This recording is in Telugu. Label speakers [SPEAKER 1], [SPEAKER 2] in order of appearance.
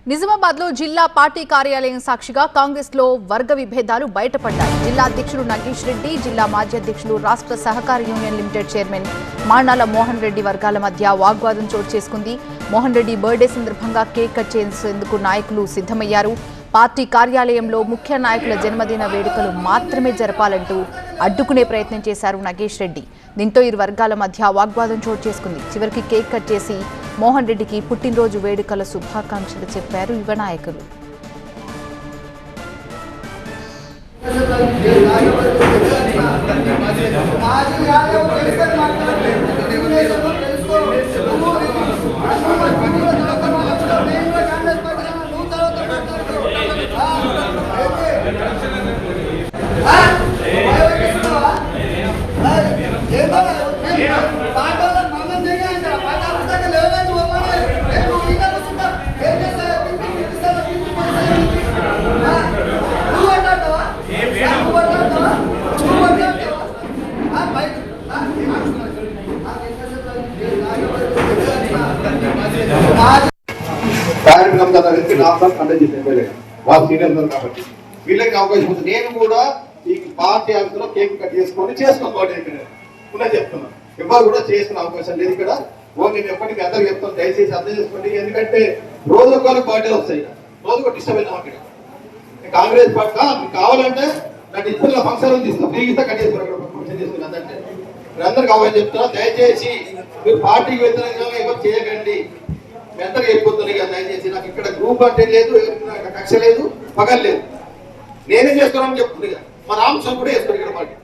[SPEAKER 1] నిజామాబాద్ లో జిల్లా పార్టీ కార్యాలయం సాక్షిగా కాంగ్రెస్ లో వర్గ విభేదాలు బయటపడ్డాయి. జిల్లా అధ్యక్షుడు నగేష్ రెడ్డి, జిల్లా మాజీ అధ్యక్షులు రాష్ట్ర సహకార union limited chairman Manala Mohan Reddy వర్గాల మధ్య వాగ్వాదం చోటు చేసుకుంది. మోహన్ రెడ్డి బర్త్డే సందర్భంగా కేక్ కట్ చేసేందుకు నాయకులు సిద్ధమయ్యారు. పార్టీ కార్యాలయంలో ముఖ్య నాయకుల జన్మదిన వేడుకలు మాత్రమే జరపాలంటూ అడ్డుకునే ప్రయత్నం చేశారు నగేష్ రెడ్డి. దీంతో ఇరు వర్గాల మధ్య వాగ్వాదం చోటు చేసుకుంది. చివరికి కేక్ కట్ చేసి మోహన్ రెడ్డికి పుట్టినరోజు వేడుకల శుభాకాంక్షలు చెప్పారు యువ నాయకులు.
[SPEAKER 2] కాబట్టి వీళ్ళకి అవకాశం ఉంది. నేను కూడా ఈ పార్టీ ఆఫీసులో కేక్ కట్ చేసుకోవాలి చెప్తున్నాను. ఎవరు కూడా చేసుకునే అవకాశం లేదు ఇక్కడ. నేను ఎప్పటికీ అందరికి చెప్తాను, దయచేసి అర్థం చేసుకోండి. ఎందుకంటే రోజు ఒకరు బర్త్డేలు వస్తాయి, రోజు ఒక డిస్టర్బ్ అయినా అక్కడ కాంగ్రెస్ పార్టీ మీకు కావాలంటే నాకు ఇస్తున్న ఫంక్షన్ తీస్తాను, ఫ్రీ ఇస్తా కట్ చేసుకోండి. ఫంక్షన్ చేసుకుని అందంటే మీరు అందరికి అవకాశం చెప్తున్నా. దయచేసి మీరు పార్టీకి వ్యతిరేకంగా ఎవరు చేయకండి. మీ అందరికి వెళ్ళిపోతున్నాయి కదా. దయచేసి నాకు ఇక్కడ గ్రూప్ అంటే లేదు, కక్ష లేదు, పగలు లేదు. నేనే చేస్తున్నాను చెప్తుంది. మా రామస్వామి కూడా వేస్తాడు ఇక్కడ పార్టీ.